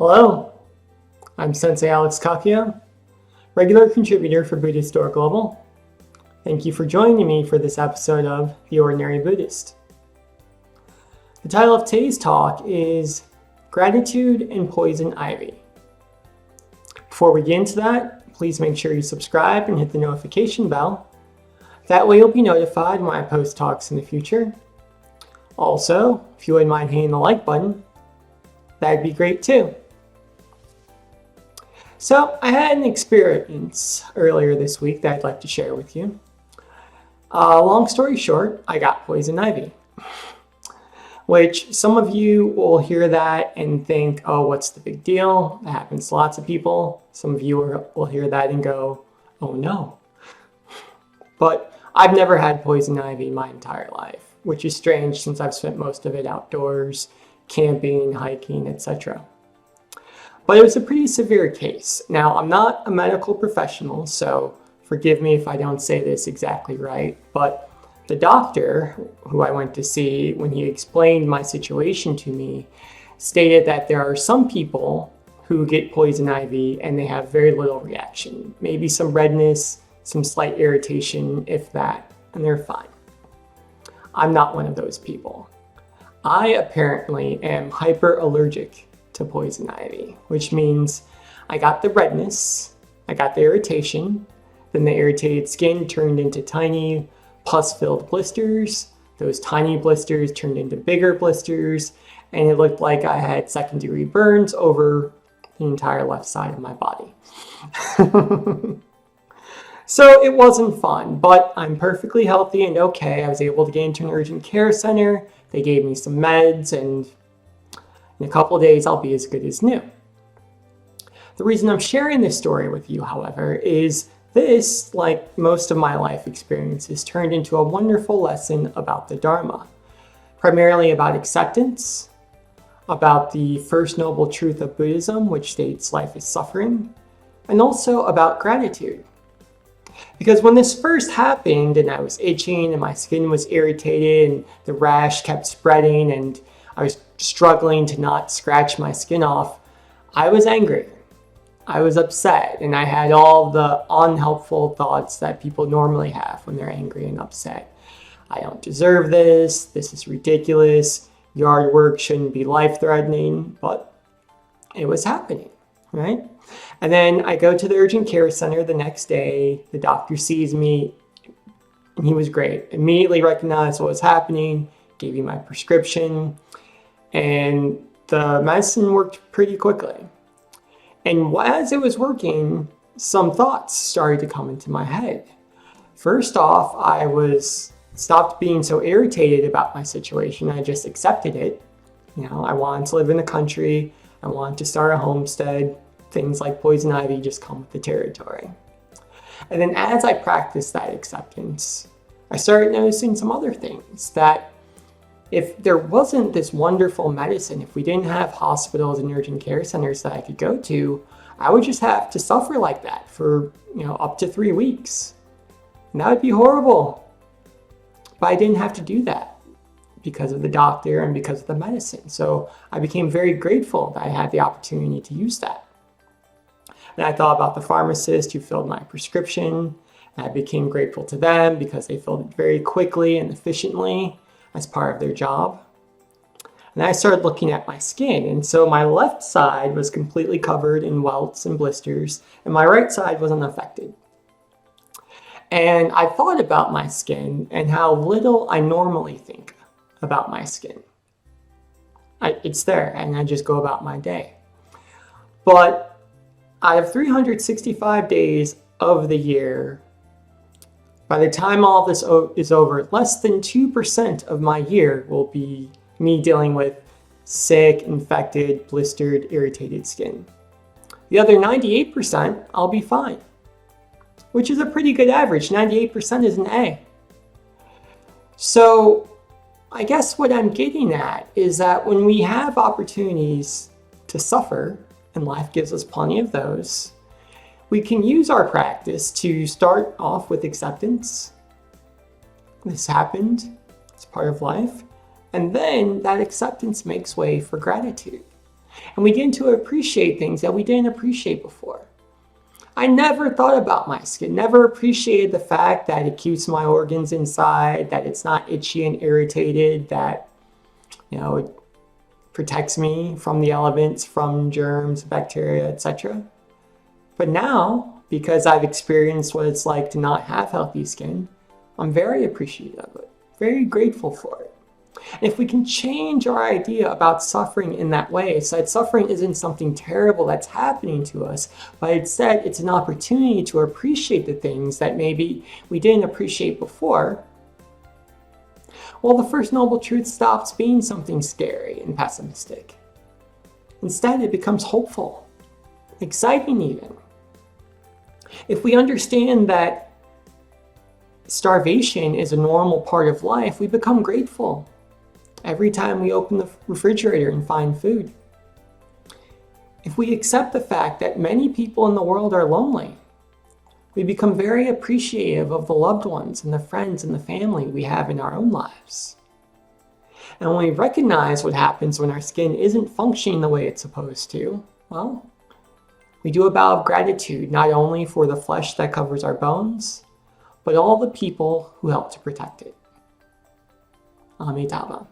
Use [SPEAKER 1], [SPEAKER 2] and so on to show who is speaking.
[SPEAKER 1] Hello, I'm Sensei Alex Kakuyo, regular contributor for Buddhistdoor Global. Thank you for joining me for this episode of The Ordinary Buddhist. The title of today's talk is Gratitude and Poison Ivy. Before we get into that, please make sure you subscribe and hit the notification bell. That way you'll be notified when I post talks in the future. Also, if you wouldn't mind hitting the like button, that'd be great too. So I had an experience earlier this week that I'd like to share with you. Long story short, I got poison ivy, which some of you will hear that and think, oh, what's the big deal? That happens to lots of people. Some of you will hear that and go, oh no. But I've never had poison ivy my entire life, which is strange since I've spent most of it outdoors, camping, hiking, etc. But it was a pretty severe case. Now, I'm not a medical professional, so forgive me if I don't say this exactly right, but the doctor who I went to see, when he explained my situation to me, stated that there are some people who get poison ivy and they have very little reaction, maybe some redness, some slight irritation, if that, and they're fine. I'm not one of those people. I apparently am hyperallergic to poison ivy, which means I got the redness, I got the irritation, then the irritated skin turned into tiny pus-filled blisters. Those tiny blisters turned into bigger blisters, and it looked like I had second-degree burns over the entire left side of my body. So it wasn't fun, but I'm perfectly healthy and okay. I was able to get into an urgent care center. They gave me some meds, and in a couple of days, I'll be as good as new. The reason I'm sharing this story with you, however, is this, like most of my life experiences, turned into a wonderful lesson about the Dharma, primarily about acceptance, about the first noble truth of Buddhism, which states life is suffering, and also about gratitude. Because when this first happened and I was itching and my skin was irritated and the rash kept spreading and I was struggling to not scratch my skin off, I was angry. I was upset, and I had all the unhelpful thoughts that people normally have when they're angry and upset. I don't deserve this. This is ridiculous. Yard work shouldn't be life-threatening, but it was happening, right? And then I go to the urgent care center the next day. The doctor sees me, and he was great. Immediately recognized what was happening, gave me my prescription, and the medicine worked pretty quickly. And as it was working, some thoughts started to come into my head. First off, I stopped being so irritated about my situation. I just accepted it. I wanted to live in the country. I wanted to start a homestead. Things like poison ivy just come with the territory. And then as I practiced that acceptance, I started noticing some other things, that if there wasn't this wonderful medicine, if we didn't have hospitals and urgent care centers that I could go to, I would just have to suffer like that for, up to 3 weeks. And that would be horrible. But I didn't have to do that because of the doctor and because of the medicine. So I became very grateful that I had the opportunity to use that. And I thought about the pharmacist who filled my prescription. And I became grateful to them because they filled it very quickly and efficiently as part of their job. And I started looking at my skin, and so my left side was completely covered in welts and blisters, and my right side was unaffected. And I thought about my skin and how little I normally think about my skin. It's there, and I just go about my day. But out of 365 days of the year, by the time all this is over, less than 2% of my year will be me dealing with sick, infected, blistered, irritated skin. The other 98%, I'll be fine, which is a pretty good average. 98% is an A. So I guess what I'm getting at is that when we have opportunities to suffer, and life gives us plenty of those, we can use our practice to start off with acceptance. This happened, it's part of life. And then that acceptance makes way for gratitude. And we begin to appreciate things that we didn't appreciate before. I never thought about my skin, never appreciated the fact that it keeps my organs inside, that it's not itchy and irritated, that, it protects me from the elements, from germs, bacteria, etc. But now, because I've experienced what it's like to not have healthy skin, I'm very appreciative of it, very grateful for it. And if we can change our idea about suffering in that way, so that suffering isn't something terrible that's happening to us, but instead it's an opportunity to appreciate the things that maybe we didn't appreciate before, well, the First Noble Truth stops being something scary and pessimistic. Instead, it becomes hopeful, exciting even. If we understand that starvation is a normal part of life, we become grateful every time we open the refrigerator and find food. If we accept the fact that many people in the world are lonely, we become very appreciative of the loved ones and the friends and the family we have in our own lives. And when we recognize what happens when our skin isn't functioning the way it's supposed to, well, we do a vow of gratitude not only for the flesh that covers our bones, but all the people who help to protect it. Amitabha.